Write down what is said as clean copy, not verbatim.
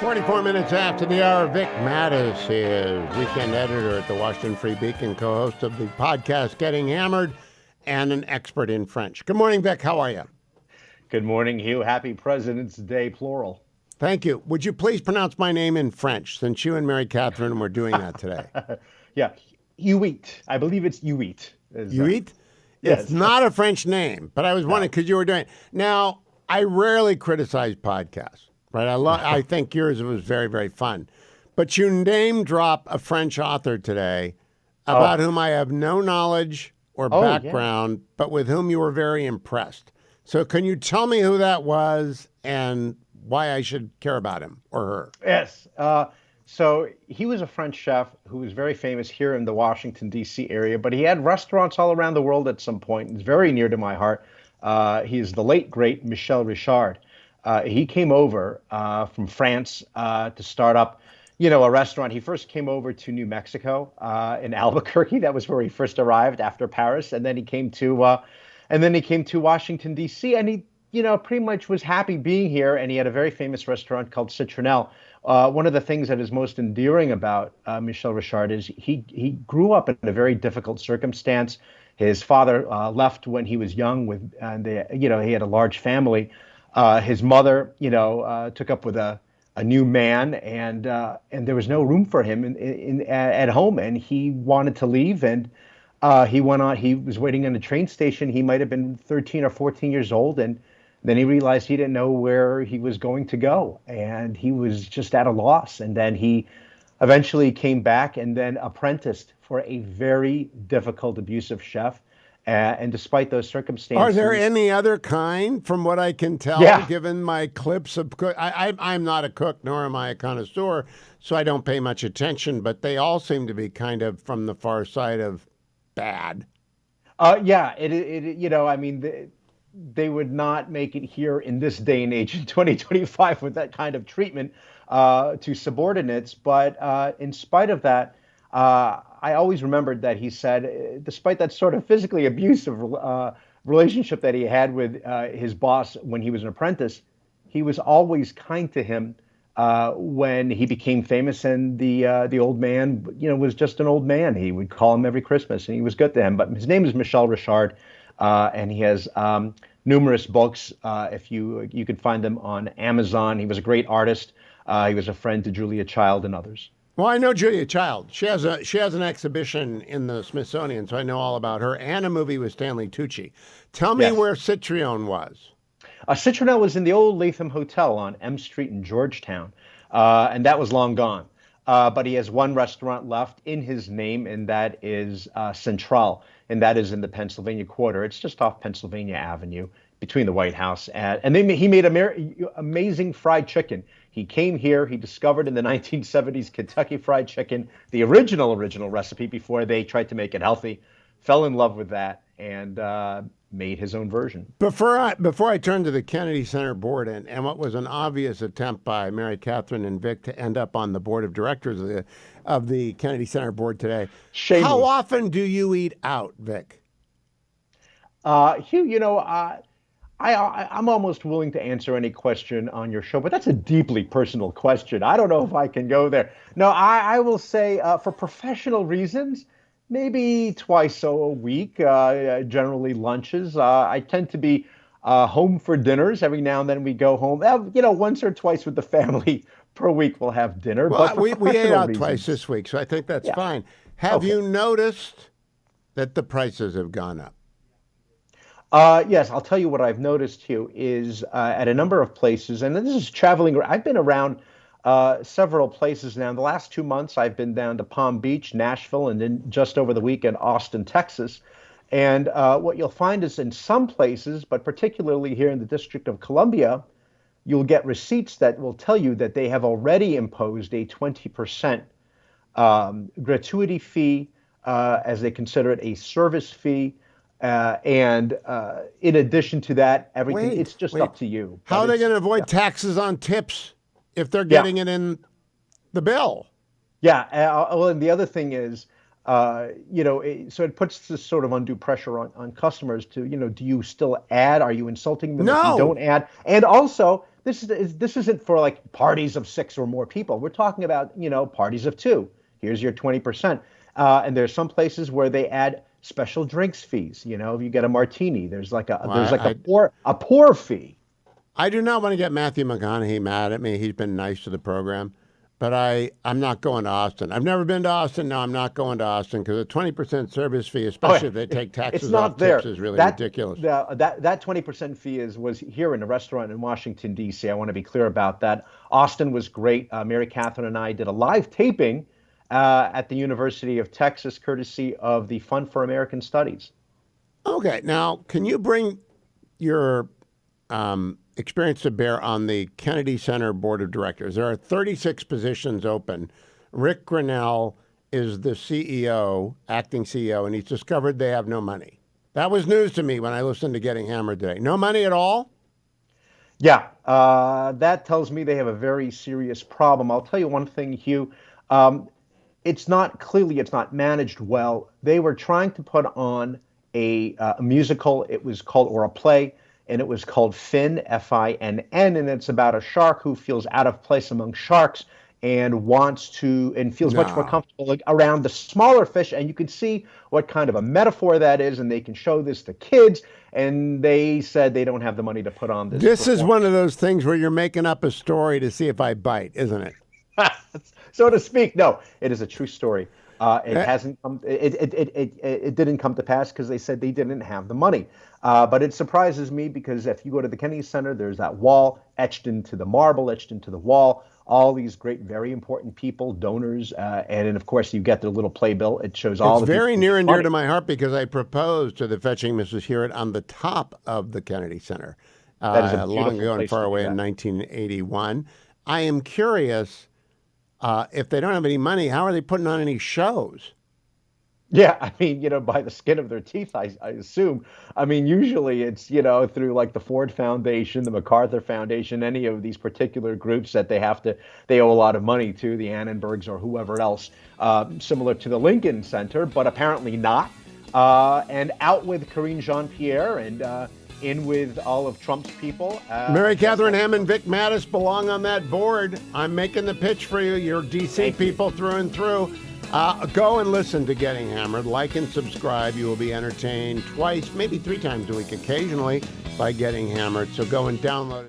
44 minutes after the hour, Vic Matus is weekend editor at the Washington Free Beacon, co-host of the podcast Getting Hammered, and an expert in French. Good morning, Vic. How are you? Good morning, Hugh. Happy President's Day, plural. Thank you. Would you please pronounce my name in French, since you and Mary Catherine were doing that today? Yeah, Hugh. I believe it's Hugh. Hugh? Yes. It's not a French name, but I was wondering because you were doing it. Now, I rarely criticize podcasts. Right, I think yours was very, very fun. But you name drop a French author today about whom I have no knowledge or background, but with whom you were very impressed. So can you tell me who that was and why I should care about him or her? Yes. So he was a French chef who was very famous here in the Washington, D.C. area, but he had restaurants all around the world at some point. It's very near to my heart. He is the late, great Michel Rashard. He came over from France to start up, a restaurant. He first came over to New Mexico in Albuquerque. That was where he first arrived after Paris, and then he came to Washington D.C. and he, pretty much was happy being here. And he had a very famous restaurant called Citronelle. One of the things that is most endearing about Michel Rashard is he grew up in a very difficult circumstance. His father left when he was young, and he had a large family. His mother, took up with a new man, and there was no room for him at home, and he wanted to leave, and he went on. He was waiting on a train station. He might have been 13 or 14 years old, and then he realized he didn't know where he was going to go, and he was just at a loss. And then he eventually came back and then apprenticed for a very difficult, abusive chef. And despite those circumstances, are there any other kind, from what I can tell, given my clips of cook? I'm not a cook, nor am I a connoisseur, so I don't pay much attention, but they all seem to be kind of from the far side of bad. They would not make it here in this day and age in 2025 with that kind of treatment to subordinates. But in spite of that, I always remembered that he said, despite that sort of physically abusive relationship that he had with his boss when he was an apprentice, he was always kind to him when he became famous. And the old man, was just an old man. He would call him every Christmas, and he was good to him. But his name is Michel Rashard, and he has numerous books. If you could find them on Amazon. He was a great artist. He was a friend to Julia Child and others. Well, I know Julia Child. She has an exhibition in the Smithsonian, so I know all about her, and a movie with Stanley Tucci. Tell me where Citronelle was. Citronelle was in the old Latham Hotel on M Street in Georgetown, and that was long gone. But he has one restaurant left in his name, and that is Central, and that is in the Pennsylvania Quarter. It's just off Pennsylvania Avenue between the White House and he made amazing fried chicken. He came here, he discovered in the 1970s Kentucky Fried Chicken, the original recipe before they tried to make it healthy, fell in love with that, and made his own version. Before I turn to the Kennedy Center board and what was an obvious attempt by Mary Catherine and Vic to end up on the board of directors of the Kennedy Center board today, Shameless. How often do you eat out, Vic? Hugh, I'm almost willing to answer any question on your show, but that's a deeply personal question. I don't know if I can go there. No, I will say for professional reasons, maybe twice a week, generally lunches. I tend to be home for dinners. Every now and then we go home. Once or twice with the family per week we'll have dinner. Well, but we ate out twice this week, so I think that's fine. Have you noticed that the prices have gone up? Yes, I'll tell you what I've noticed, Hugh, is at a number of places, and this is traveling. I've been around several places now. In the last 2 months, I've been down to Palm Beach, Nashville, and then just over the weekend, Austin, Texas. And what you'll find is in some places, but particularly here in the District of Columbia, you'll get receipts that will tell you that they have already imposed a 20% gratuity fee, as they consider it a service fee. And in addition to that, everything, it's just up to you. How are they going to avoid taxes on tips if they're getting it in the bill? Yeah. Well, and the other thing is, so it puts this sort of undue pressure on customers to, do you still add? Are you insulting them if you don't add? And also, this isn't for like parties of 6 or more people. We're talking about, parties of 2. Here's your 20%. And there's some places where they add special drinks fees. If you get a martini, there's like a pour fee. I do not want to get Matthew McConaughey mad at me. He's been nice to the program, but I'm not going to Austin. I've never been to Austin. No, I'm not going to Austin because a 20% service fee, especially if they take taxes off tips, is really ridiculous. That 20% fee was here in a restaurant in Washington, D.C. I want to be clear about that. Austin was great. Mary Catherine and I did a live taping at the University of Texas, courtesy of the Fund for American Studies. Okay. Now, can you bring your experience to bear on the Kennedy Center Board of Directors? There are 36 positions open. Rick Grinnell is the CEO, acting CEO, and he's discovered they have no money. That was news to me when I listened to Getting Hammered today. No money at all? Yeah, that tells me they have a very serious problem. I'll tell you one thing, Hugh. It's not managed well. They were trying to put on a musical. It was called, or a play, and it was called Finn, Finn, and it's about a shark who feels out of place among sharks and feels much more comfortable around the smaller fish. And you can see what kind of a metaphor that is, and they can show this to kids. And they said they don't have the money to put on this. This is one of those things where you're making up a story to see if I bite, isn't it? So to speak. No, it is a true story. It didn't come to pass because they said they didn't have the money. But it surprises me because if you go to the Kennedy Center, there's that wall etched into the marble, etched into the wall, all these great, very important people, donors, and then of course you get the little playbill. It shows all. It's very near and dear to my heart because I proposed to the fetching Mrs. Hewitt on the top of the Kennedy Center long ago and far away in 1981. I am curious. If they don't have any money, how are they putting on any shows? Yeah, I mean, by the skin of their teeth, I assume. I mean, usually it's, through like the Ford Foundation, the MacArthur Foundation, any of these particular groups that they owe a lot of money to, the Annenbergs or whoever else, similar to the Lincoln Center, but apparently not. And out with Karine Jean-Pierre and in with all of Trump's people. Mary Catherine Hammond, Vic Matus belong on that board. I'm making the pitch for you. You're DC people through and through. Go and listen to Getting Hammered. Like and subscribe. You will be entertained twice, maybe 3 times a week occasionally by Getting Hammered. So go and download it.